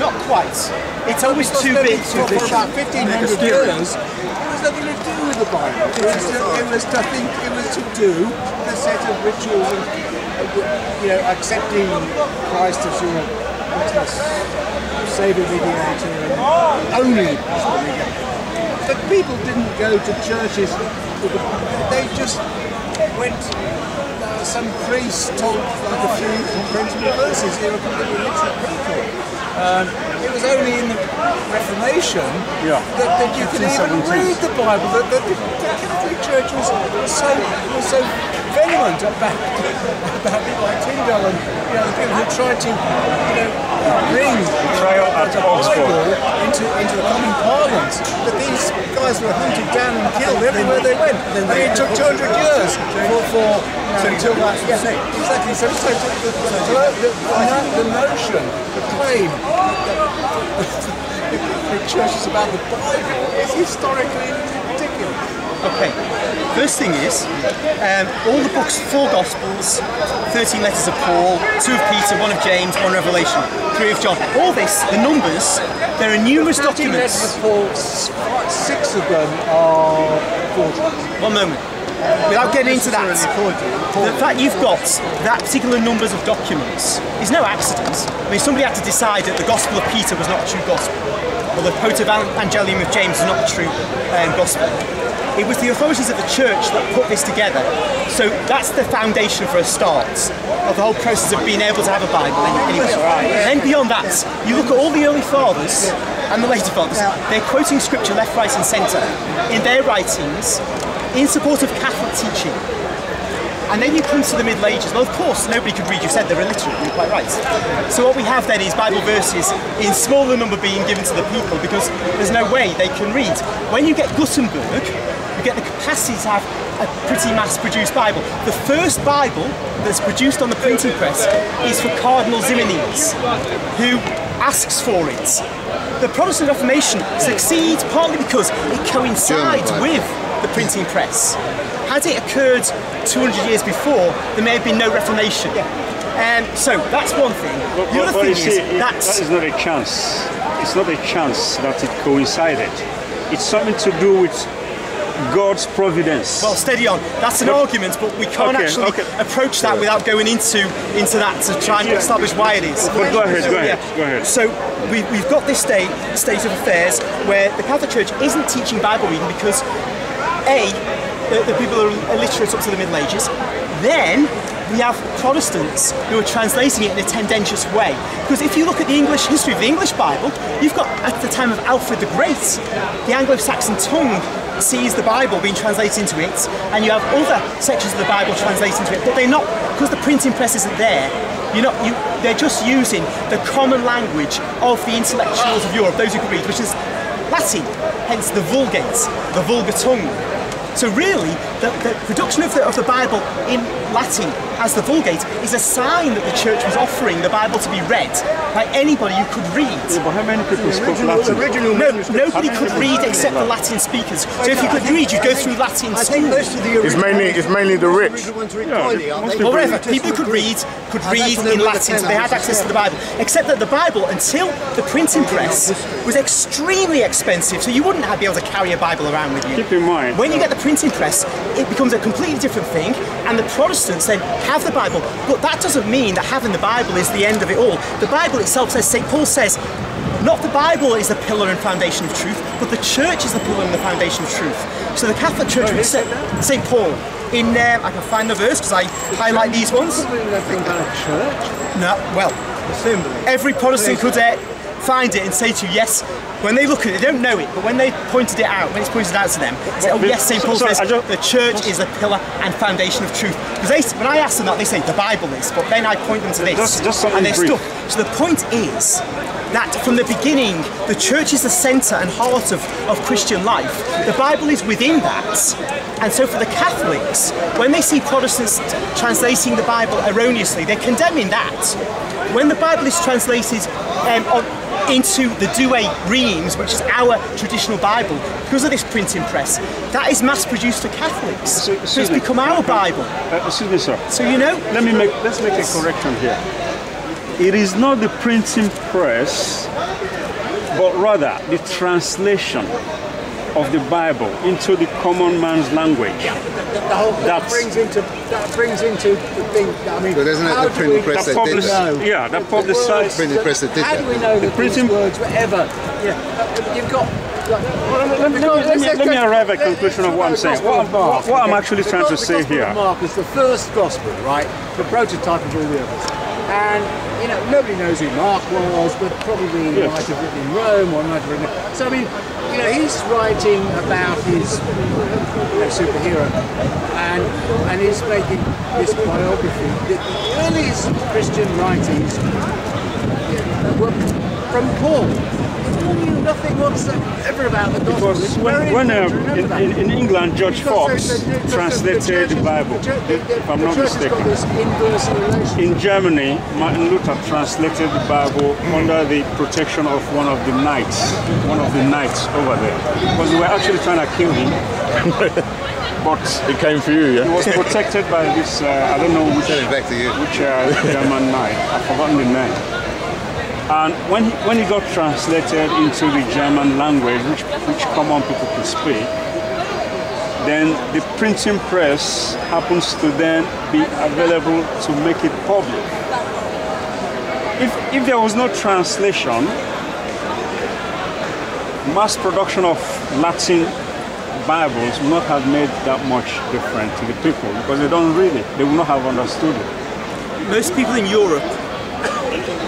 not quite. It's always too big. For about 1,500 years, it was nothing to do with the Bible. It was to do with a set of rituals and, you know, accepting Christ as your Saviour, mediator, and only possible mediator. But people didn't go to churches. They just went. Some priest told like a few comprehensible verses. They were completely literate people. It was only in the Reformation that you could even read the Bible. The Catholic Church was so vehement about people like Tyndale and the people who tried to bring the Bible into the common parlance. That these guys were hunted down and killed everywhere they went. And it took 200 years until that. Yeah, exactly. So the notion, the claim the church is about the Bible is historically ridiculous. Okay, first thing is, all the books, 4 Gospels, 13 letters of Paul, 2 of Peter, 1 of James, 1 Revelation, 3 of John, all this, the numbers, there are numerous documents. Letters of Paul, 6 of them are forgeries. One moment. Without getting into that, the fact you've got that particular numbers of documents is no accident. I mean, somebody had to decide that the Gospel of Peter was not a true Gospel, or the Proto-Evangelium of James is not a true Gospel. It was the authorities of the church that put this together. So that's the foundation for a start of the whole process of being able to have a Bible. Anyway. And then beyond that, you look at all the early fathers and the later fathers, they're quoting scripture left, right and centre in their writings in support of Catholic teaching. And then you come to the Middle Ages. Well, of course, nobody could read. You said they're illiterate, you're quite right. So what we have then is Bible verses in smaller number being given to the people because there's no way they can read. When you get Gutenberg, you get the capacity to have a pretty mass-produced Bible. The first Bible that's produced on the printing press is for Cardinal Ximenes, who asks for it. The Protestant Reformation succeeds partly because it coincides with the printing press. Had it occurred 200 years before, there may have been no Reformation. So that's one thing. The other thing is that is not a chance. It's not a chance that it coincided. It's something to do with God's providence. Well, steady on. That's an argument, but we can't actually approach that without going into that to try and establish why it is. But go ahead. So we've got this state of affairs where the Catholic Church isn't teaching Bible reading because the people are illiterate up to the Middle Ages. Then we have Protestants who are translating it in a tendentious way. Because if you look at the English history of the English Bible, you've got, at the time of Alfred the Great, the Anglo-Saxon tongue sees the Bible being translated into it, and you have other sections of the Bible translated into it, but they're not, because the printing press isn't there, they're just using the common language of the intellectuals of Europe, those who can read, which is Latin, hence the Vulgate, the vulgar tongue. So really, the production of the Bible in Latin as the Vulgate is a sign that the church was offering the Bible to be read by anybody who could read. Yeah, but how many people spoke Latin? Nobody could read except the Latin speakers. So if you could read, you'd go through Latin school. It's mainly the rich. Well, whatever. People who could read in Latin, so they had access to the Bible. Except that the Bible, until the printing press, was extremely expensive, so you wouldn't be able to carry a Bible around with you. Keep in mind, when you get the printing press, it becomes a completely different thing, and the Protestants then have the Bible. But that doesn't mean that having the Bible is the end of it all. The Bible itself says, St. Paul says, not the Bible is the pillar and foundation of truth, but the church is the pillar and the foundation of truth. So the Catholic Church would say, St. Paul, in I can find the verse because I highlight these ones. No, well, every Protestant could find it and say to you, yes. When they look at it, they don't know it, but when they pointed it out, when it's pointed out to them, they say, oh yes, St. Paul says the church is the pillar and foundation of truth. Because when I ask them that, they say the Bible is, but then I point them to this, and they're stuck. So the point is that from the beginning, the church is the centre and heart of Christian life. The Bible is within that. And so for the Catholics, when they see Protestants translating the Bible erroneously, they're condemning that. When the Bible is translated into the Douay Reims, which is our traditional Bible, because of this printing press, that is mass-produced for Catholics. So it's become our Bible. Excuse me, sir. So let's make a correction here. It is not the printing press but rather the translation of the Bible into the common man's language. That brings into the thing. I mean, but isn't it the printing press that did that? Yeah, that publicized. Printing press that did how that. do we know that these words were ever? You've got. Let me arrive at a conclusion of what I'm saying. What I'm actually trying to say here. Mark is the first gospel, right? The prototype of all the others. And you know, nobody knows who Mark was, but probably he might have written in Rome or might have written. So I mean, you know, he's writing about his superhero, and he's making this biography. The earliest Christian writings were from Paul. He knew nothing whatsoever about the gospel. Because when in England, George Fox translated the Bible, if I'm not mistaken. In Germany, Martin Luther translated the Bible under the protection of one of the knights over there, because they were actually trying to kill him. But it came for you, yeah? He was protected by this, I don't know which German knight, I've forgotten the name. And when he got translated into the German language, which common people could speak, then the printing press happens to then be available to make it public. If there was no translation, mass production of Latin Bibles would not have made that much difference to the people, because they don't read it. They would not have understood it. Most people in Europe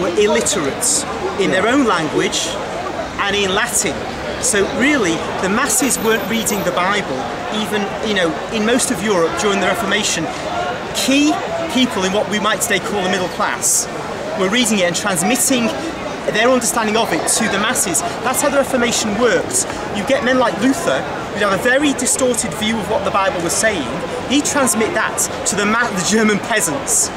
were illiterate in their own language and in Latin. So really, the masses weren't reading the Bible. Even, you know, in most of Europe during the Reformation, key people in what we might today call the middle class were reading it and transmitting their understanding of it to the masses. That's how the Reformation worked. You get men like Luther, who have a very distorted view of what the Bible was saying. He'd transmit that to the German peasants,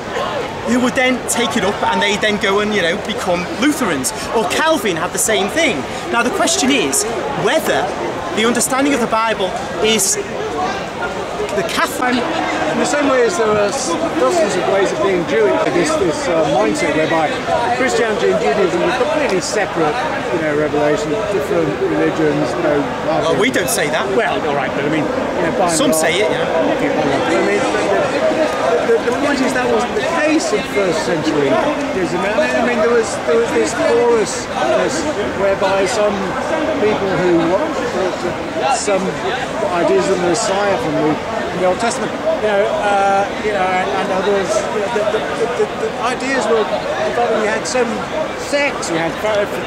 who would then take it up and they then go and, you know, become Lutherans. Or Calvin had the same thing. Now the question is whether the understanding of the Bible is the Catholic. In the same way as there are dozens of ways of being Jewish, this mindset whereby Christianity and Judaism are completely separate, you know, revelations, different religions, you know. Well, we don't say that. Well, all right, but I mean, you know, some say it, yeah. I mean, the point is that wasn't the case in first century Judaism. I mean, there was this porousness whereby some people who thought some ideas of the Messiah from the Old Testament, and others, the ideas were evolving. We had some sects, we had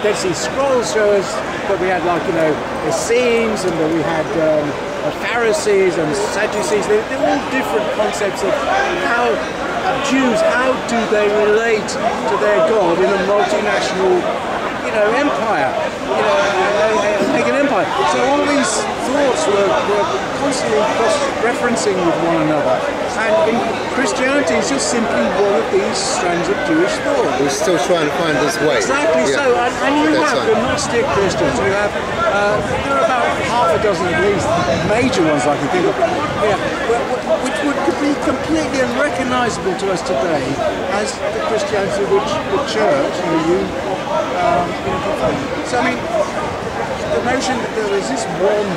Dead Sea Scrolls show us, but we had, like, you know, Essenes, and we had Pharisees and Sadducees. They're all different concepts of how Jews, how do they relate to their God in a multinational, you know, empire, you know, a pagan empire. So all these thoughts were constantly cross-referencing with one another. And in Christianity is just simply one of these strands of Jewish thought. We're still trying to find this way. Exactly, yeah. So, and you have Gnostic Christians, you have, there are about half a dozen at least major ones I can think of, which could be completely unrecognisable to us today as the Christianity which the church, so I mean, the notion that there is this one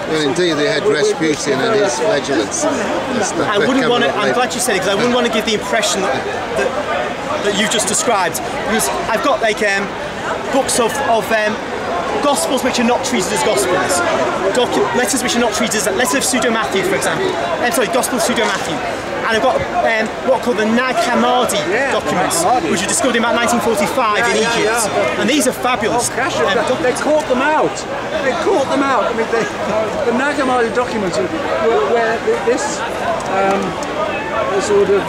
well, indeed, they had Rasputin and his flagellants. I wouldn't want to. I'm glad you said it, because I wouldn't want to give the impression that you've just described. Because I've got like books of Gospels which are not treated as Gospels, letters which are not treated as letter of Pseudo Matthew, for example. Gospel of Pseudo Matthew. And I've got what are called the Nag Hammadi documents, which were discovered in about 1945 in Egypt. And these are fabulous. They caught them out. They caught them out. I mean, the Nag Hammadi documents where this sort of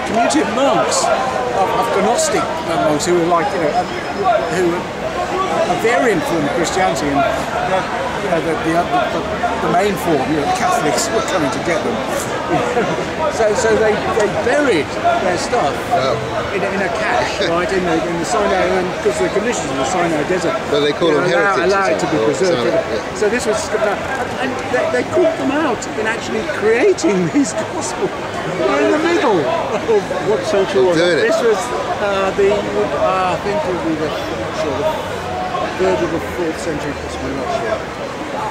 community of monks, of Gnostic monks, who were like, you know, who were a variant from Christianity, and you know, the main form, you know, Catholics were coming to get them. So they buried their stuff in a cache, right, in the Sinai, and because of the conditions in the Sinai desert. But they call them heretics. Allow it to be preserved. So this was, and they caught them out in actually creating these gospels. We're in the middle of What century was it? this was I think it would be the 3rd or the 4th century, possibly, not sure.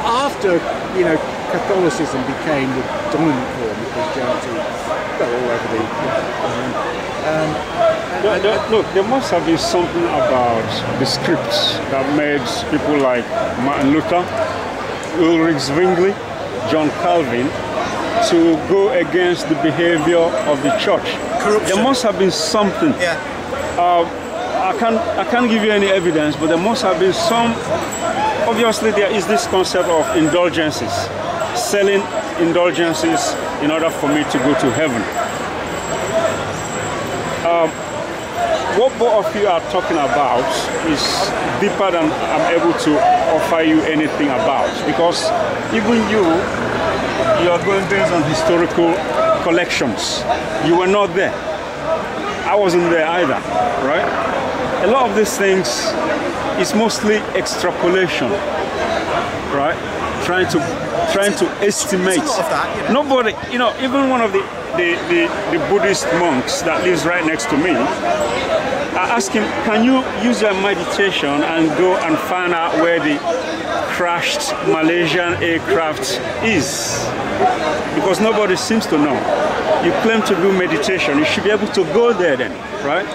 After, you know, Catholicism became the dominant form of Christianity, well, all over the Look, there must have been something about the scripts that made people like Martin Luther, Ulrich Zwingli, John Calvin to go against the behavior of the church. Corruption. There must have been something. Yeah. I can't give you any evidence, but there must have been some. Obviously, there is this concept of indulgences, selling indulgences in order for me to go to heaven. What both of you are talking about is deeper than I'm able to offer you anything about, because even you are going based on historical collections. You were not there. I wasn't there either, right? A lot of these things is mostly extrapolation, right? Trying to estimate. There's a lot of that, you know. Nobody, you know, even one of the Buddhist monks that lives right next to me, I asked him, can you use your meditation and go and find out where the crashed Malaysian aircraft is? Because nobody seems to know. You claim to do meditation, you should be able to go there then, right?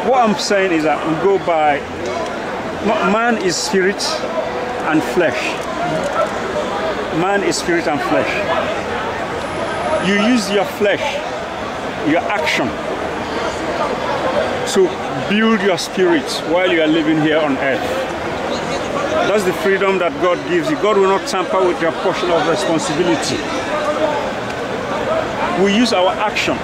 What I'm saying is that we go by, man is spirit and flesh. Man is spirit and flesh. You use your flesh, your action, to build your spirit while you are living here on earth. That's the freedom that God gives you. God will not tamper with your portion of responsibility. We use our action,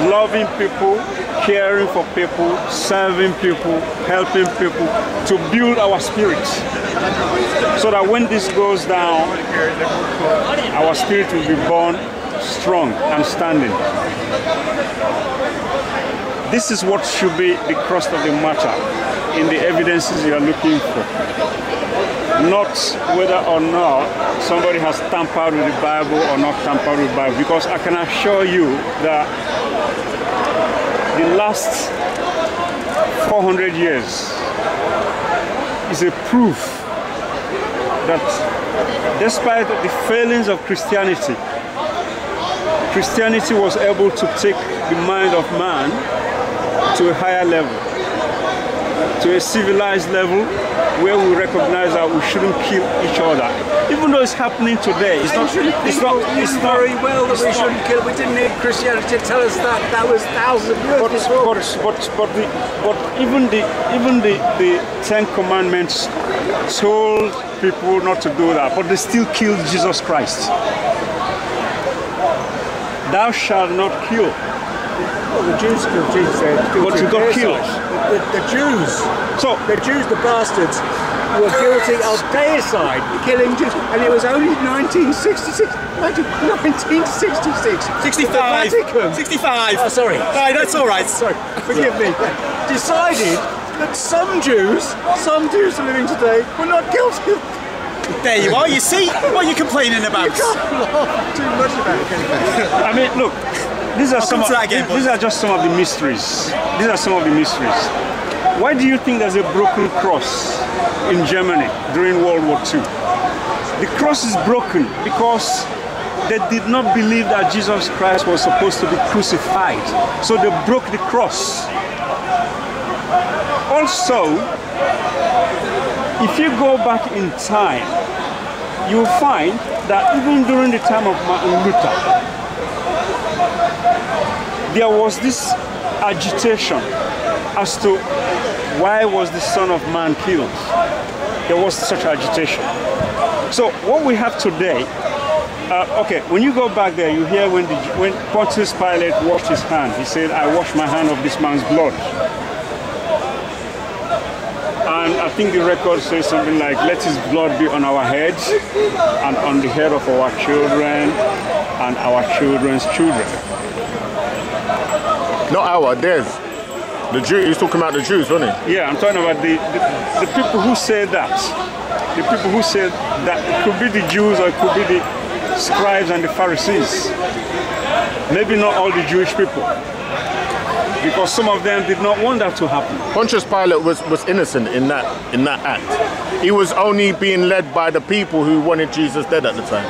loving people, caring for people, serving people, helping people, to build our spirits. So that when this goes down, our spirit will be born strong and standing. This is what should be the crust of the matter in the evidences you are looking for. Not whether or not somebody has tampered with the Bible or not tampered with the Bible, because I can assure you that the last 400 years is a proof that despite the failings of Christianity, Christianity was able to take the mind of man to a higher level, to a civilized level, where we recognize that we shouldn't kill each other. Even though it's happening today, it's not very well that we shouldn't kill. We didn't need Christianity to tell us that. That was thousands of years before. But even the Ten Commandments told people not to do that, but they still killed Jesus Christ. Thou shalt not kill. Well, the Jews killed Jesus. But you got killed. The Jews. So the Jews, the bastards, were guilty of deicide, killing Jews, and it was only 1966. 1966. 65. 65. Oh, sorry. No, that's all right. Sorry, forgive me. Decided that some Jews living today were not guilty. There you are. You see what you're complaining about. You can't laugh too much about it. I mean, look. These are These are just some of the mysteries. These are some of the mysteries. Why do you think there's a broken cross in Germany during World War II? The cross is broken because they did not believe that Jesus Christ was supposed to be crucified. So they broke the cross. Also, if you go back in time, you'll find that even during the time of Martin Luther, there was this agitation as to why was the Son of Man killed. There was such agitation. So what we have today, okay, when you go back there, you hear when Pontius Pilate washed his hand, he said, "I wash my hand of this man's blood." And I think the record says something like, let his blood be on our heads and on the head of our children and our children's children. Not our, theirs. The Jew, he's talking about the Jews, wasn't he? Yeah, I'm talking about the people who say that. The people who say that it could be the Jews or it could be the scribes and the Pharisees. Maybe not all the Jewish people, because some of them did not want that to happen. Pontius Pilate was innocent in that act. He was only being led by the people who wanted Jesus dead at the time.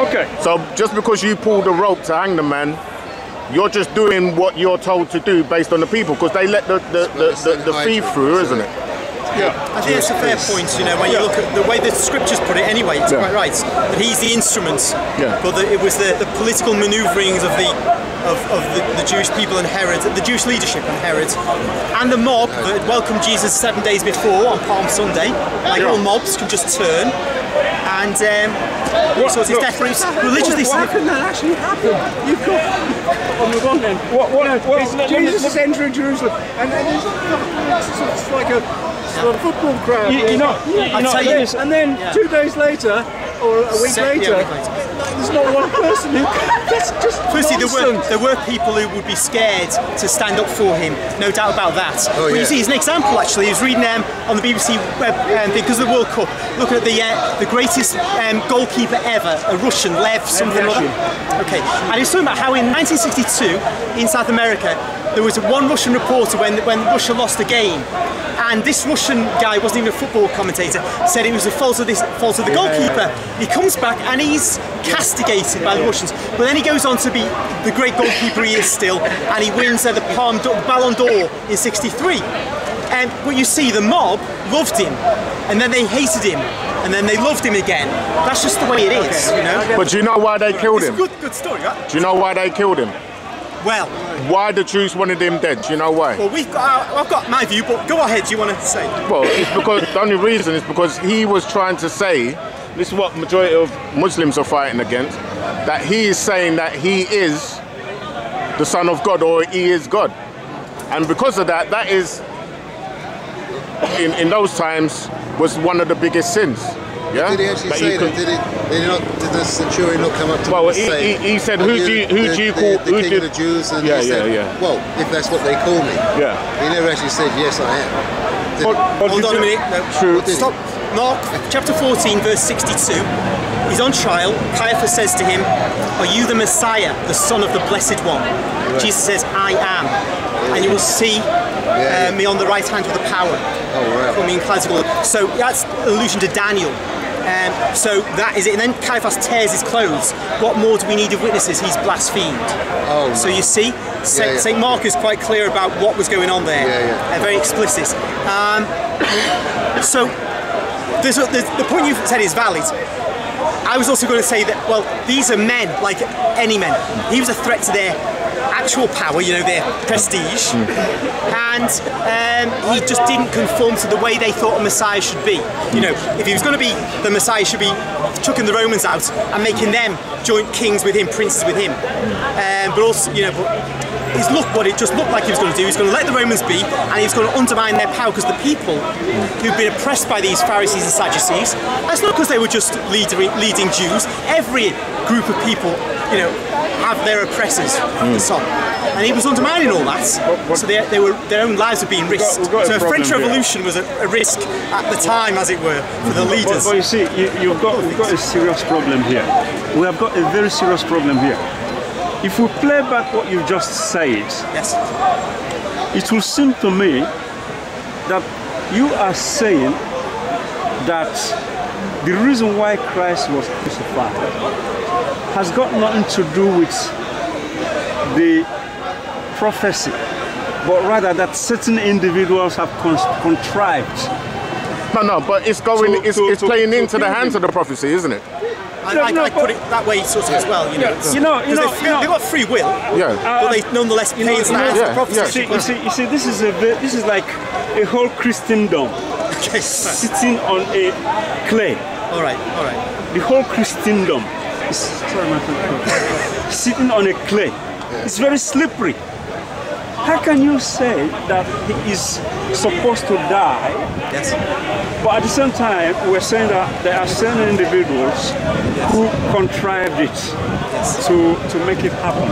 Okay. So just because you pulled the rope to hang the man, you're just doing what you're told to do based on the people, because they let the thief through, isn't it? Yeah. I think it's a fair point, you know, when you look at the way the scriptures put it anyway, it's quite right, that he's the instrument, but it was the political manoeuvrings of the Jewish people and Herod, the Jewish leadership and Herod, and the mob that had welcomed Jesus 7 days before on Palm Sunday, like all mobs can just turn, and so it's death religiously. Why couldn't that actually happen? You've got... I'll move on then. Jesus is entering Jerusalem, and it's like a football crowd. And then 2 days later, or a week later, there's not one person who... That's just Firstly, there were people who would be scared to stand up for him, no doubt about that. But you see, he's an example actually. He was reading on the BBC web because of the World Cup, looking at the greatest goalkeeper ever, a Russian, Lev something or other. Okay, and he was talking about how in 1962 in South America there was one Russian reporter when Russia lost a game, and this Russian guy wasn't even a football commentator, said it was the fault of the goalkeeper. He comes back and he's castigated by the Russians, but then he goes on to be the great goalkeeper he is still, and he wins the Ballon d'Or in '63. But you see, the mob loved him, and then they hated him, and then they loved him again. That's just the way it is, you know. But do you know why they killed him? It's a good story, right? Do you know why they killed him? Well, why the Jews wanted him dead? Do you know why? Well, I've got my view, but go ahead. Do you want to say? Well, it's because the only reason is because he was trying to say, this is what majority of Muslims are fighting against, that he is saying that he is the Son of God, or he is God, and because of that, that is in those times was one of the biggest sins. Yeah? Did he actually say that? Did the centurion not come up to him and say? He said, who do you call the king of the Jews? And he said, well, if that's what they call me. Yeah. He never actually said, yes, I am. Hold on a minute. No. True. Stop. Mark chapter 14, verse 62. He's on trial. Caiaphas says to him, "Are you the Messiah, the Son of the Blessed One?" Right. Jesus says, "I am, and you will see me on the right hand with the power." Coming in clouds of glory. So that's an allusion to Daniel. So that is it. And then Caiaphas tears his clothes. What more do we need of witnesses? He's blasphemed. So you see, St. Mark is quite clear about what was going on there. Very explicit. So the point you've said is valid. I was also going to say that, well, these are men, like any men. He was a threat to their actual power, you know, their prestige, and he just didn't conform to the way they thought a Messiah should be. You know, if he was going to be the Messiah, should be chucking the Romans out and making them joint kings with him, princes with him. But also, you know, his look, what it just looked like he was going to do, he's going to let the Romans be, and he's going to undermine their power, because the people who've been oppressed by these Pharisees and Sadducees, that's not because they were just leading Jews. Every group of people, you know, have their oppressors, and he was undermining all that. So their own lives were being risked. So a French Revolution was a risk at the time, as it were, for the leaders. But you see, we've got a serious problem here. We have got a very serious problem here. If we play back what you just said, it will seem to me that you are saying that the reason why Christ was crucified has got nothing to do with the prophecy, but rather that certain individuals have contrived. No, but it's playing into the hands of the prophecy, isn't it? I put it that way sort of as well, you know. They've got free will, but they nonetheless play into the hands of the prophecy. You see, this is like a whole Christendom sitting on a clay. All right. The whole Christendom is sitting on a clay. It's very slippery. how can you say that he is supposed to die? Yes. But at the same time, we're saying that there are certain individuals who contrived it to make it happen.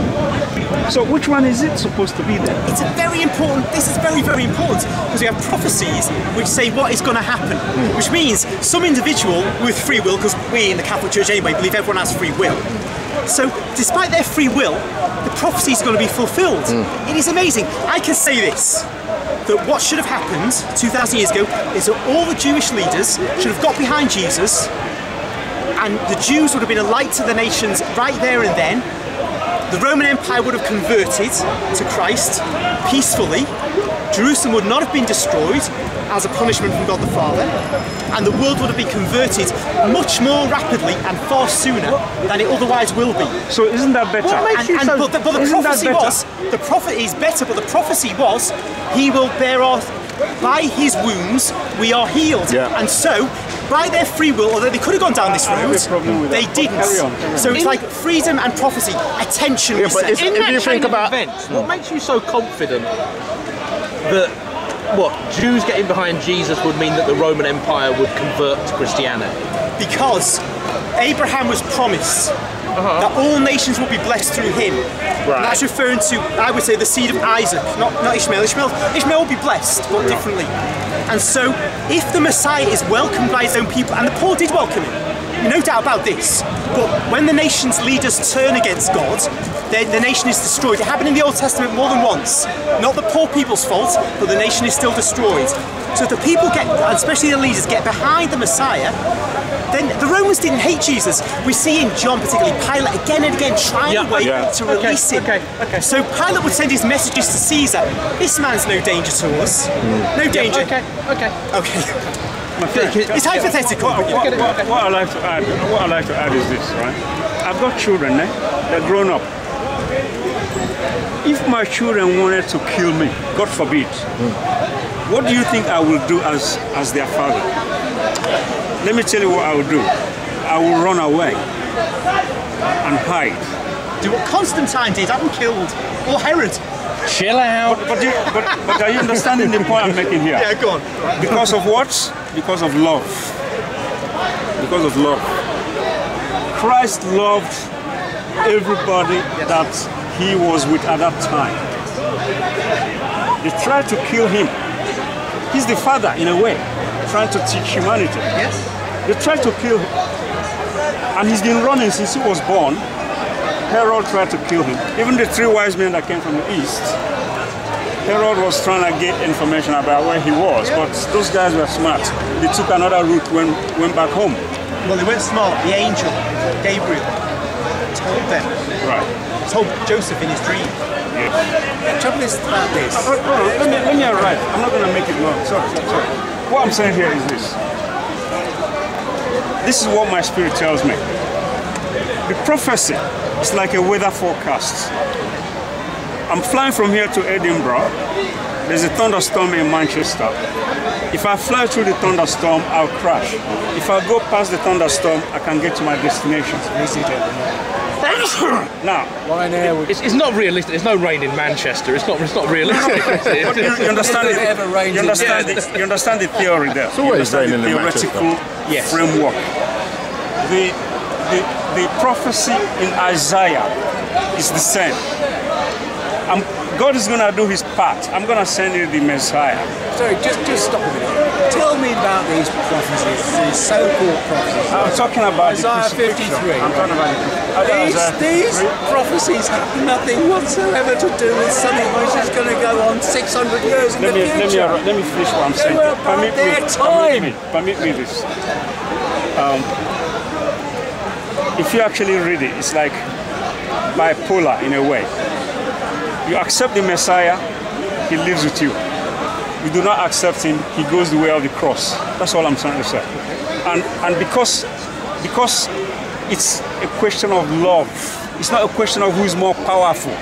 So which one is it supposed to be then? It's a very important, this is very, very important, because we have prophecies which say what is going to happen, which means some individual with free will, because we in the Catholic Church anyway believe everyone has free will. So despite their free will, the prophecy is going to be fulfilled. It is amazing. I can say this, that what should have happened 2,000 years ago is that all the Jewish leaders should have got behind Jesus, and the Jews would have been a light to the nations right there and then. The Roman Empire would have converted to Christ peacefully. Jerusalem would not have been destroyed as a punishment from God the Father, and the world would have been converted much more rapidly and far sooner than it otherwise will be. So isn't that better? But the prophecy was, the prophet is better, but the prophecy was, he will bear our, by his wounds we are healed. Yeah. And so, by their free will, although they could have gone down this road, they didn't. So it's like freedom and prophecy, attention. Yeah, but In that chain of events, what makes you so confident that Jews getting behind Jesus would mean that the Roman Empire would convert to Christianity? Because Abraham was promised that all nations will be blessed through him. Right. And that's referring to, I would say, the seed of Isaac, not Ishmael. Ishmael will be blessed, but differently. And so, if the Messiah is welcomed by his own people, and the poor did welcome him, no doubt about this, but when the nation's leaders turn against God, the nation is destroyed. It happened in the Old Testament more than once. Not the poor people's fault, but the nation is still destroyed. So if the people get, especially the leaders, get behind the Messiah, then the Romans didn't hate Jesus. We see in John, particularly Pilate, again and again trying a way to release him. So Pilate would send his messages to Caesar. This man's no danger to us. No danger. Okay. It's hypothetical. What I'd like to add is this, right? I've got children, they're grown up. If my children wanted to kill me, God forbid, what do you think I will do as their father? Let me tell you what I will do. I will run away and hide. Do what Constantine did, have him killed. Or Herod. Chill out. But are you understanding the point I'm making here? Yeah, go on. Because of what? Because of love. Because of love. Christ loved everybody that he was with at that time. They tried to kill him. He's the father, in a way, trying to teach humanity. Yes. They tried to kill him. And he's been running since he was born. Herod tried to kill him. Even the 3 wise men that came from the east, Herod was trying to get information about where he was, but those guys were smart. They took another route when went back home. Well, they weren't smart. The angel, Gabriel, told them. Right. Told Joseph in his dream. The trouble is about this. Let me arrive. I'm not going to make it long. Sorry. What I'm saying here is this. This is what my spirit tells me. The prophecy is like a weather forecast. I'm flying from here to Edinburgh. There's a thunderstorm in Manchester. If I fly through the thunderstorm, I'll crash. If I go past the thunderstorm, I can get to my destination. Now, it's not realistic. There's no rain in Manchester. It's not realistic. You understand it? You understand the theory there. It's always raining in Manchester. Theoretical framework. The prophecy in Isaiah is the same. God is going to do his part. I'm going to send you the Messiah. Sorry, just stop a minute. Tell me about these prophecies, these so-called prophecies. I'm talking about Isaiah the 53. I'm talking about These prophecies have nothing whatsoever to do with something which is going to go on 600 years in the future. Let me finish what I'm saying. They were about their time. Permit me this. If you actually read it, it's like bipolar in a way. You accept the Messiah, he lives with you. You do not accept him, he goes the way of the cross. That's all I'm trying to say. And because it's a question of love, it's not a question of who is more powerful.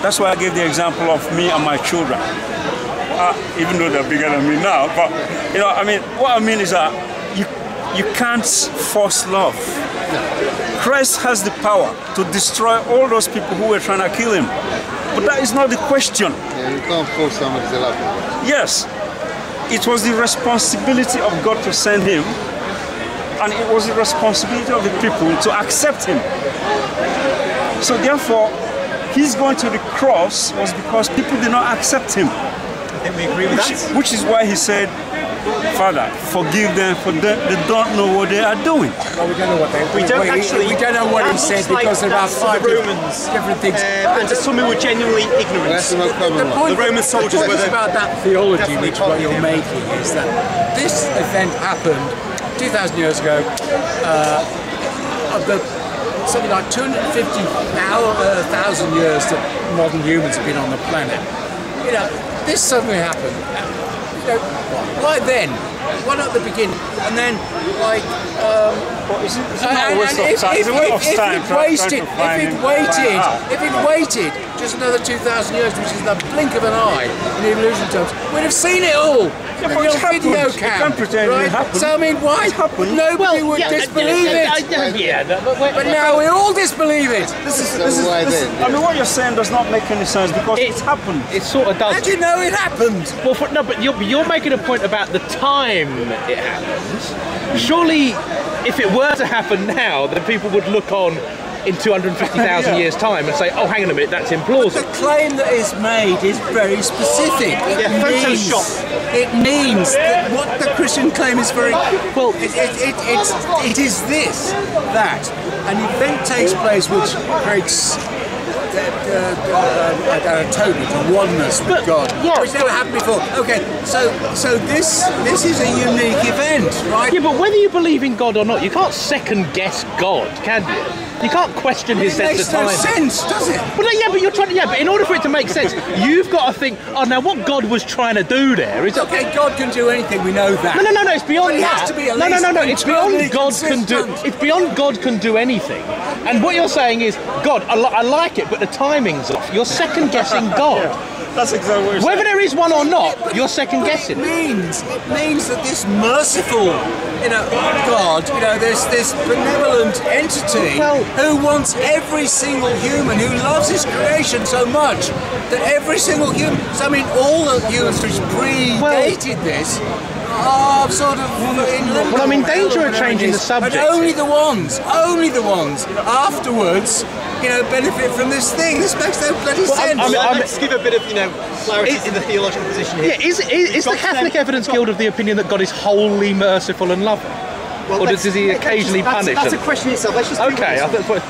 That's why I gave the example of me and my children. Even though they're bigger than me now, but you know, I mean, what I mean is that you can't force love. Christ has the power to destroy all those people who were trying to kill him. But that is not the question. Yeah, you can't force somebody to love you. Yes, it was the responsibility of God to send him, and it was the responsibility of the people to accept him. So therefore, his going to the cross was because people did not accept him. I think we agree with that. Which is why he said, Father, forgive them, for they don't know what they are doing. Well, we don't know what they. We don't actually. We don't know what he said because there are five Romans different things. And to some who were genuinely ignorant. That's the most common one. The Roman soldiers the were point the, about that theology, definitely which what you're making is that this event happened 2,000 years ago. Of the something like 250,000 years that modern humans have been on the planet. You know, this suddenly happened. You know, why then? Why not the beginning? And then, like, if it waited just another 2,000 years, which is the blink of an eye in evolution terms, we'd have seen it all. Yeah, but it's happened. Video You cam, can't pretend right? it happened. So I mean, why? Nobody would disbelieve it. But now we all disbelieve it. I mean, what you're saying does not make any sense because it's happened. It sort of does. How do you know it happened? Well, no, but you're making a point about the time it happens. Surely, if it were to happen now, then people would look on in 250,000 years' time and say, oh, hang on a minute, that's implausible. The claim that is made is very specific. It means that what the Christian claim is very... Well, it is this, that an event takes place which creates a total, a oneness with God, which never happened before. Okay, so this is a unique event, right? Yeah, but whether you believe in God or not, you can't second guess God, can you? You can't question his sense of time. It makes no sense, does it? Well, yeah, but you're trying to. Yeah, but in order for it to make sense, you've got to think. Oh, now what God was trying to do there is. Okay, God can do anything. We know that. No. It's beyond but it that. Has to be at no. It's beyond God consistent. can do. It's beyond God can do anything. And what you're saying is, God, I like it, but the timing's off. You're second guessing God. That's exactly what you're Whether saying. there is one or not, you're second guessing. It means that this merciful, God, there's this benevolent entity who wants every single human, who loves his creation so much that every single human. So I mean, all the humans which predated this are sort of in limbo. Well, I'm in danger of changing the subject. But only the ones afterwards, benefit from this thing. This makes no bloody sense. Let's give a bit of, clarity to the theological position here. Yeah, is the Catholic Evidence Guild of the opinion that God is wholly merciful and loving? Well, or does he occasionally punish That's them? a question itself. Let's just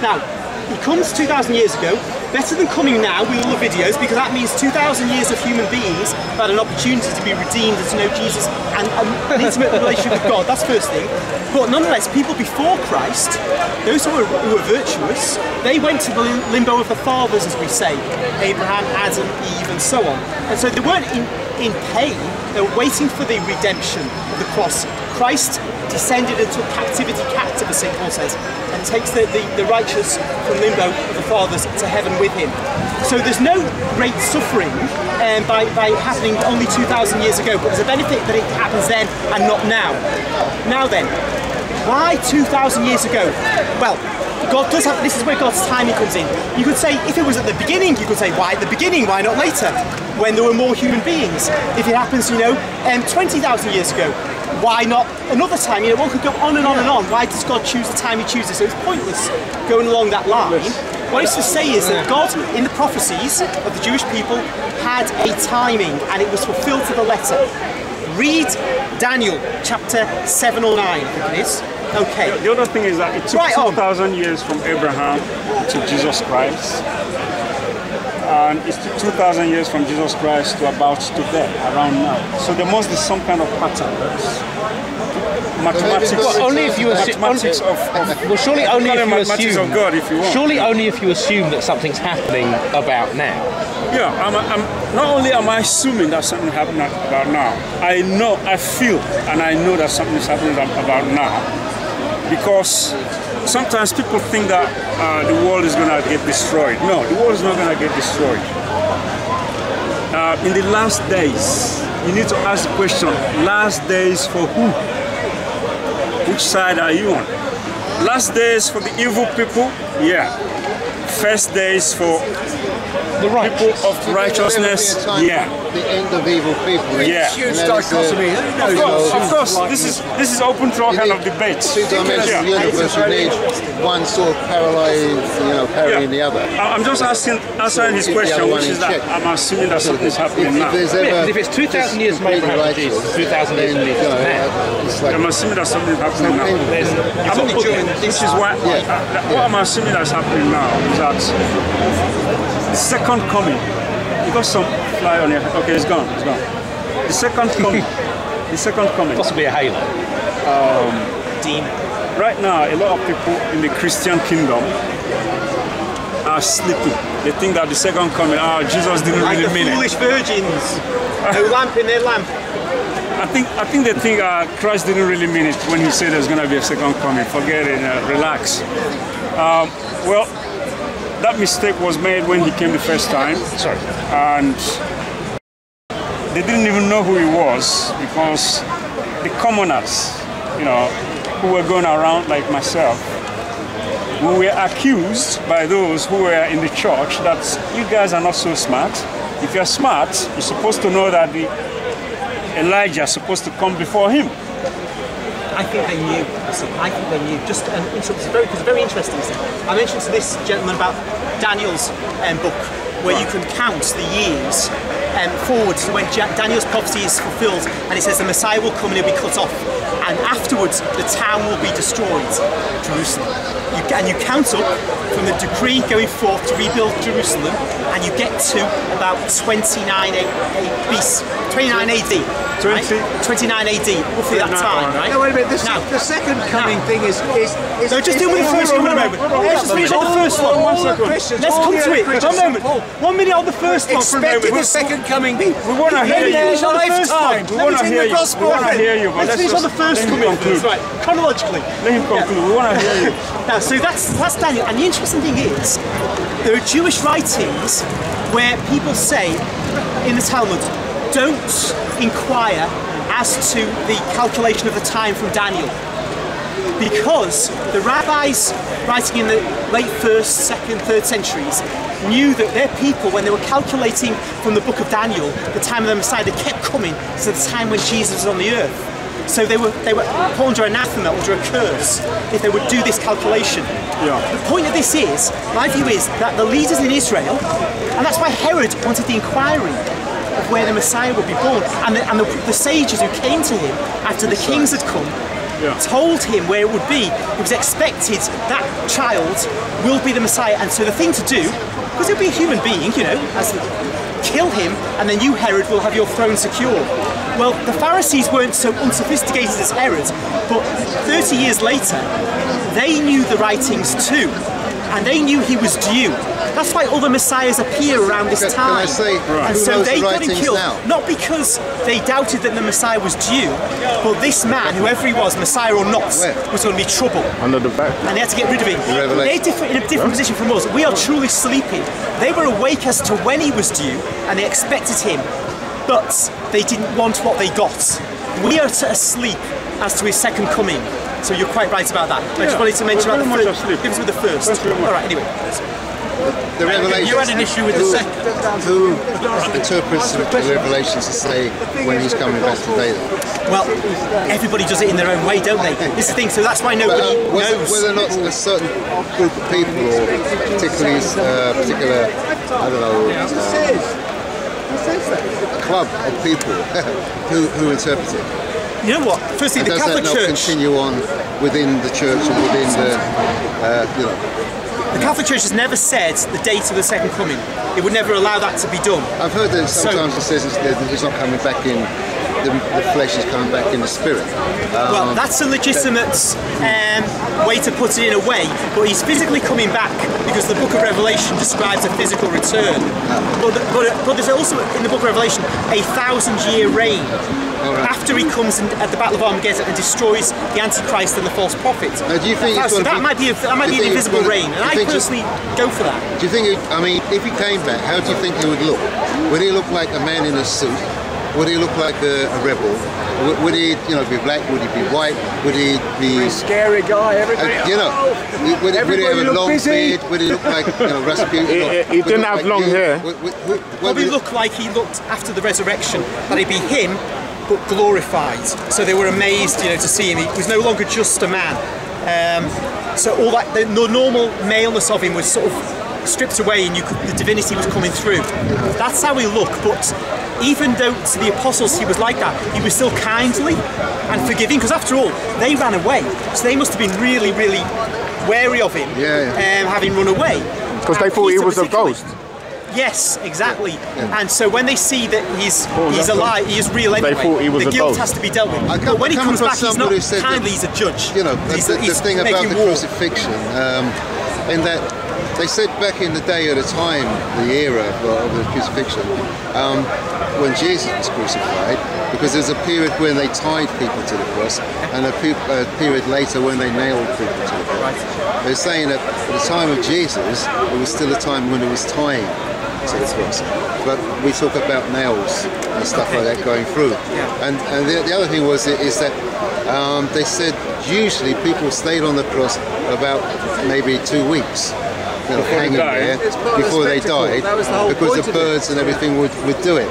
now, he comes 2,000 years ago. Better than coming now with all the videos, because that means 2,000 years of human beings have had an opportunity to be redeemed and to know Jesus and an intimate relationship with God. That's the first thing. But nonetheless, people before Christ, those who were virtuous, they went to the limbo of the fathers, as we say, Abraham, Adam, Eve, and so on. And so they weren't in pain. They were waiting for the redemption of the cross. Christ descended into captivity, captive, as St. Paul says, and takes the righteous from limbo of the fathers to heaven with him. So there's no great suffering by happening only 2,000 years ago, but there's a benefit that it happens then and not now. Now then, why 2,000 years ago? Well, God does have, this is where God's timing comes in. You could say, if it was at the beginning, you could say, why at the beginning, why not later? When there were more human beings. If it happens, 20,000 years ago, why not another time? One could go on and on and on. Why does God choose the time he chooses? So it's pointless going along that line. What it's to say is that God, in the prophecies of the Jewish people, had a timing, and it was fulfilled to the letter. Read Daniel chapter 7 or 9, I think it is. Okay. The other thing is that it took 2,000 years from Abraham to Jesus Christ. And it took 2,000 years from Jesus Christ to about today, around now. So there must be some kind of pattern. Mathematics. Well, only if you assume. Well, surely only if you assume. Of God, if you want. Surely only if you assume that something's happening about now. Yeah, I'm not only am I assuming that something happening about now. I know, I feel, and I know that something is happening about now, because sometimes people think that the world is going to get destroyed. No, the world is not going to get destroyed. In the last days, you need to ask the question, last days for who? Which side are you on? Last days for the evil people? Yeah. First days for The right. people of righteousness. Yeah. The end of evil people. Yeah. Huge dichotomy. Of course, this is open to all kind of debates. Two dimensions of the universe, you need one sort of paralleling the other. I'm just answering his question, which is that I'm assuming that something is happening now. If it's 2,000 years from Abraham to Jesus, 2,000 years from Jesus to man, I'm assuming that something is happening now. Which is why what I'm assuming that's happening now is that the second coming. You got some fly on here. Okay, it's gone. It's gone. The second coming. The second coming. possibly a halo. Demon. Right now, a lot of people in the Christian kingdom are sleeping. They think that the second coming, Jesus didn't Like really the mean it. foolish virgins. No lamp in their lamp. I think they think Christ didn't really mean it when he said there's going to be a second coming. Forget it. Relax. Well, that mistake was made when he came the first time. Sorry. And they didn't even know who he was, because the commoners, who were going around like myself, we were accused by those who were in the church that you guys are not so smart. If you're smart, you're supposed to know that Elijah is supposed to come before him. I think they knew. I think they knew. Just it's very interesting. I mentioned to this gentleman about Daniel's book, where you can count the years forward to when Daniel's prophecy is fulfilled, and it says the Messiah will come and he'll be cut off, and afterwards the town will be destroyed, Jerusalem. And you count up from the decree going forth to rebuild Jerusalem, and you get to about 29 AD. 29 AD, roughly that time, right? No, wait a minute. The second coming thing is. No, just deal with the first one a moment. Let's just finish on the first one. 1 second. Let's come to it. 1 moment. 1 minute on the first one for a moment. Expected the second coming. We want to hear you. On the first one. We want to hear you. We want to hear you. Let's finish on the first coming first, right? Chronologically. Let him conclude. We want to hear you. Now, so that's Daniel. And the interesting thing is, there are Jewish writings where people say in the Talmud, don't inquire as to the calculation of the time from Daniel, because the rabbis writing in the late 1st, 2nd, 3rd centuries knew that their people, when they were calculating from the book of Daniel, the time of the Messiah, they kept coming to the time when Jesus was on the earth. So they were put under anathema, under a curse, if they would do this calculation. Yeah. The point of this is, my view is, that the leaders in Israel, and that's why Herod wanted the inquiry of where the Messiah would be born, and the sages who came to him after the kings had come, told him where it would be. It was expected that child will be the Messiah, and so the thing to do, because he'll be a human being, kill him, and then you, Herod, will have your throne secure. Well, the Pharisees weren't so unsophisticated as Herod, but 30 years later, they knew the writings too, and they knew he was due. That's why other messiahs appear around this time. And so they got him killed, not because they doubted that the Messiah was due, but this man, whoever he was, Messiah or not, was going to be trouble. Under the back. And they had to get rid of him. They're in a different position from us. We are truly sleeping. They were awake as to when he was due, and they expected him, but they didn't want what they got. We are asleep as to his second coming. So you're quite right about that. I just wanted to mention about the first. Give us with the first. All right, anyway. The Revelation. You had an issue with the second. Who interprets the Revelations to say when he's coming back today? Well, everybody does it in their own way, don't they? This is the thing, so that's why nobody knows. Whether or not a certain group of people, or particularly particular, I don't know, club of people who interpret it. You know what? Firstly, the Catholic Church. Does that not continue on within the church and within the, The Catholic Church has never said the date of the second coming. It would never allow that to be done. I've heard that sometimes it says it's not coming back in, the flesh is coming back in the spirit. Well, that's a legitimate way to put it in a way, but he's physically coming back because the book of Revelation describes a physical return. But there's also in the book of Revelation a 1,000-year reign. After he comes at the Battle of Armageddon and destroys the Antichrist and the false prophet. Now, do you think so that might be an invisible reign, and I personally go for that. Do you think? If he came back, how do you think he would look? Would he look like a man in a suit, Would he look like a rebel? Would he, be black? Would he be white? Would he be scary guy? Everybody, would he have a long beard? Would he look like Rasputin? He didn't have long hair. Probably look like he looked after the resurrection, that he'd be him, but glorified. So they were amazed, to see him. He was no longer just a man. So all that, the normal maleness of him was sort of stripped away, and the divinity was coming through. That's how he looked. But even though to the apostles he was like that, he was still kindly and forgiving, because after all, they ran away. So they must have been really, really wary of him, having run away. Because they thought he was a ghost. Yes, exactly. Yeah. And so when they see that he's alive, he is real anyway, the guilt has to be dealt with. But when he comes back, he's not kindly, he's a judge. The thing about the crucifixion, in that they said back in the day, at a time, the era of the crucifixion, when Jesus was crucified, because there's a period when they tied people to the cross, and a period later when they nailed people to the cross. They're saying that at the time of Jesus, it was still a time when it was tying to the cross. But we talk about nails and stuff like that going through. And the other thing is that they said usually people stayed on the cross about maybe 2 weeks. Hanging there before they died, because the birds and everything would do it.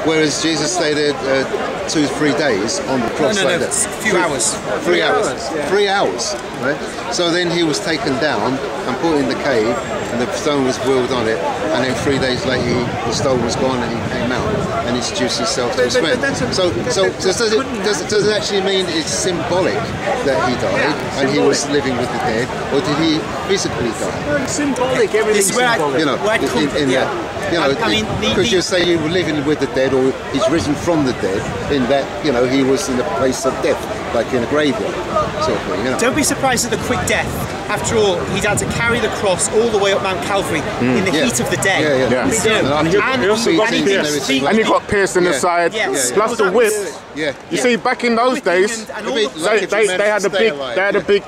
Whereas Jesus stayed there 2 to 3 days on the cross. A few hours. 3 hours. 3 hours. Right? So then he was taken down and put in the cave, and the stone was wheeled on it, and then 3 days later the stone was gone and he came out and introduced himself to his friend. So does it actually mean it's symbolic that he died and he was living with the dead, or did he physically die? It's symbolic, everything's symbolic. Because you say you were living with the dead, or he's risen from the dead, in that he was in a place of death, like in a graveyard, sort of thing. Don't be surprised at the quick death. After all, he'd had to carry the cross all the way up Mount Calvary in the heat of the day. And he got pierced in the side, plus the whip. You see, back in those days, they had a big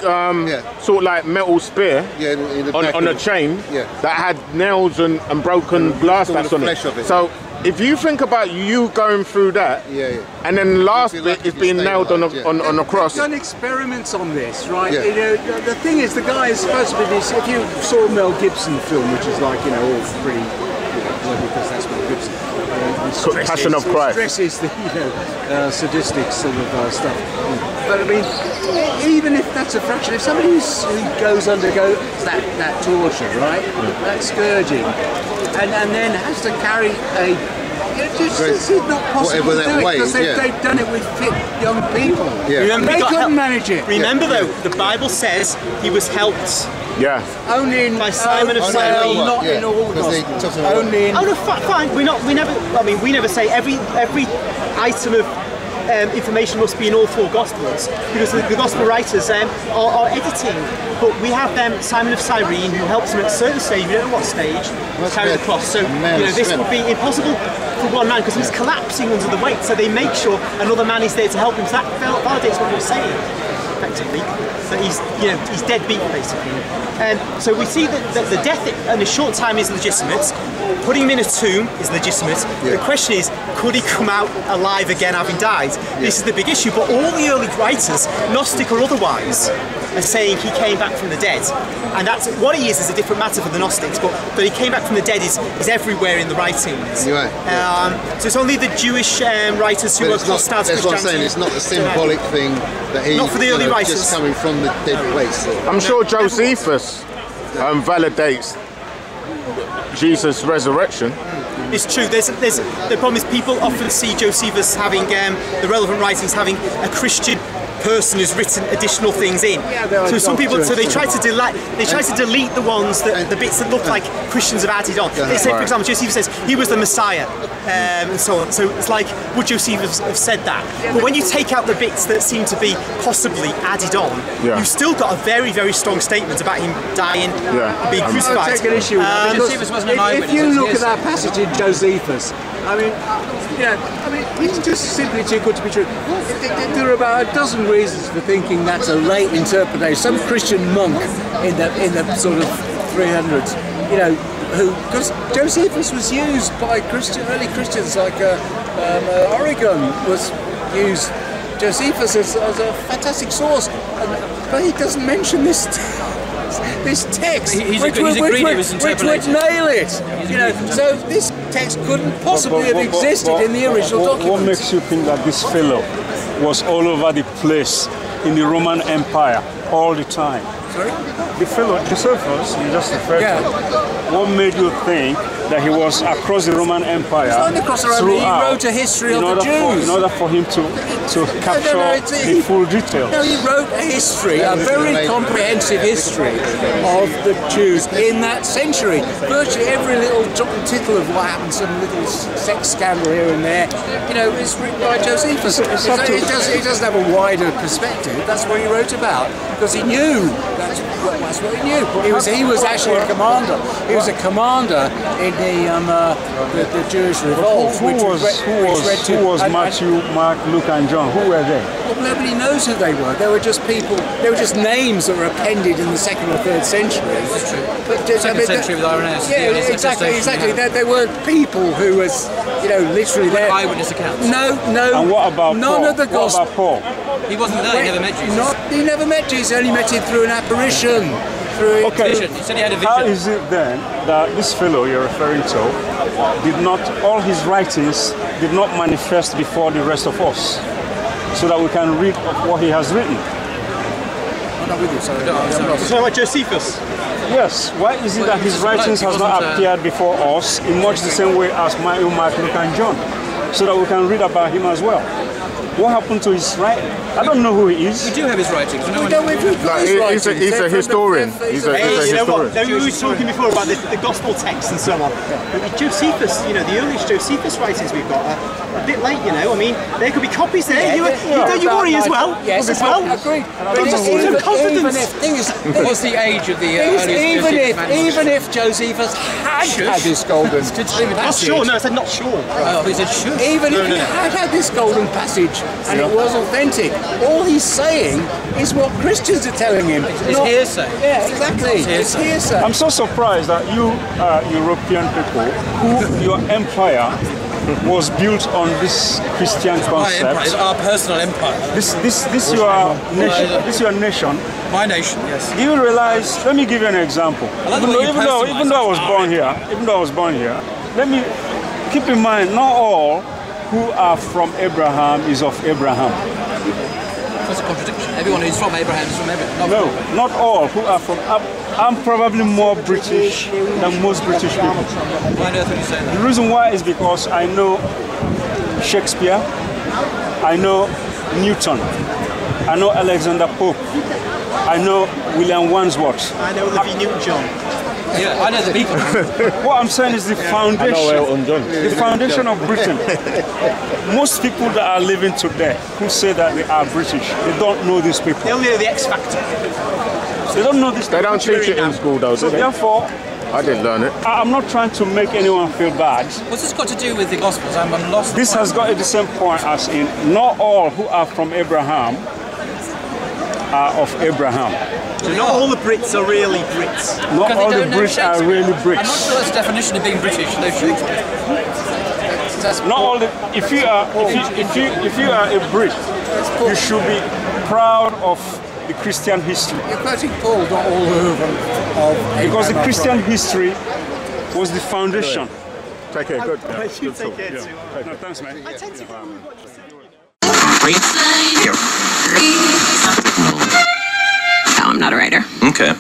sort of like metal spear on a chain that had nails and broken glass that's on it. So if you think about you going through that, and then the last bit is being nailed on a cross. They've done experiments on this, right? The thing is, the guy is supposed to be this. If you saw Mel Gibson film, which is like all pretty, because that's Mel Gibson. Passion of Christ. Stresses the sadistic sort of stuff. But I mean, even if that's a fraction, if somebody who undergoes that torture, right, that scourging, and then has to carry it's not possible to do it, because they've done it with fit young people. Remember, they couldn't manage it. Remember though, the Bible says he was helped. Only by Simon of Cyrene. Not in all Gospels. Only in. Oh no, fine. We never say every item of information must be in all 4 Gospels, because the Gospel writers are editing. But we have Simon of Cyrene, who helps him at a certain stage. We don't know what stage. Carry the cross. So this would be impossible for one man, because he's collapsing under the weight. So they make sure another man is there to help him. So that validates what you're saying, effectively. That he's dead beat, basically. So we see that the death in a short time is legitimate. Putting him in a tomb is legitimate. The question is, could he come out alive again having died? This is the big issue. But all the early writers, Gnostic or otherwise, are saying he came back from the dead. And that's what he is a different matter for the Gnostics, but he came back from the dead is everywhere in the writings. So it's only the Jewish writers who are hostile to Christianity. That's what I'm saying, it's not the symbolic thing that he, not for the early writers. Just coming from the dead place. I'm sure Josephus validates Jesus' resurrection. It's true. The problem is people often see Josephus having the relevant writings having a Christian person who's written additional things in. So some people, they try to delete the ones the bits that look like Christians have added on. They say, for example, Josephus says he was the Messiah, and so on. So it's like, would Josephus have said that? But when you take out the bits that seem to be possibly added on, you've still got a very, very strong statement about him dying and being crucified. I'll take an issue with that, because if you look at that passage in Josephus, it's just simply too good to be true. There are about a dozen reasons for thinking that's a late interpretation. Some Christian monk in the sort of 300s, because Josephus was used by early Christians, like Oregon was used Josephus as a fantastic source, but he doesn't mention this text, which would nail it. So this text couldn't possibly have existed in the original document. What makes you think that this fellow was all over the place in the Roman Empire all the time? Sorry? The fellow, Josephus, you just referred to, what made you think that he was across the Roman Empire? He's not across the Roman, he wrote a history of the Jews. In order for him to capture the full details. No, he wrote a history, a very comprehensive history of the Jews in that century. Virtually every little jot and tittle of what happened, some little sex scandal here and there, is written by Josephus. He doesn't have a wider perspective. That's what he wrote about, because he knew that's what he knew. He was actually a commander. He was a commander in the Jewish revolt. Who was Matthew, Mark, Luke, and John? Who were they? Well, nobody knows who they were. They were just people. They were just names that were appended in the 2nd or 3rd century. That's true. But second century with Irenaeus. Yeah, exactly. They were people who was, literally there. Eyewitness accounts. No. And what about none Paul? of the gospel. What about Paul? He wasn't there. He never met Jesus. He never met Jesus. He only met him through an apparition. Okay. Vision. He said he had a vision. How is it then that this fellow you're referring to all his writings did not manifest before the rest of us, so that we can read what he has written? I'm not with you, sorry. So like Josephus? Yes. Why is it that his writings has not appeared before us in much the same way as Matthew, Mark, Luke, and John, so that we can read about him as well? What happened to his writing? I don't know who he is. We do have his writings. We don't have his writings. He's a historian. He's a historian. We were talking before about the gospel text and so on. But with Josephus, the earliest Josephus writings we've got are a bit late, I mean, there could be copies there. You worry as well. Yes, as well. Agreed. But just some confidence. What's the age of the earliest even if Josephus had this golden passage. Not sure. No, I said not sure. Oh, he said should. Even if he had this golden passage and it was authentic, all he's saying is what Christians are telling him. It's hearsay. Yeah, exactly. It's hearsay. I'm so surprised that you European people, who your empire was built on this Christian concept. My empire is our personal empire. This your nation. My nation, yes. Do you realize? Let me give you an example. Even though I was born here, let me keep in mind, not all who are from Abraham is of Abraham. That's a contradiction. Everyone who's from Abraham is from Abraham. No, not all who are from. I'm probably more British than most British people. Why on earth would you say that? The reason why is because I know Shakespeare, I know Newton, I know Alexander Pope, I know William Wordsworth. I know Olivia Newton-John. Yeah, I know the people. What I'm saying is the foundation. The foundation of Britain. Most people that are living today who say that they are British, they don't know these people. They only know the X Factor. They don't know this. They don't teach it in school though, do they? Therefore, I didn't learn it. I'm not trying to make anyone feel bad. What's this got to do with the Gospels? I'm lost. This has got the same point as in not all who are from Abraham are of Abraham. So not all the Brits are really Brits. Not all the Brits are really Brits. I'm not sure that's the definition of being British. No Shakespeare. Not all the. If you are a Brit, you should be proud of the Christian history. You're quoting Paul, not all of Because the Christian history was the foundation. Take care, good. You take care too. No, thanks, man. I tend to agree with what you say. No, I'm not a writer. Okay.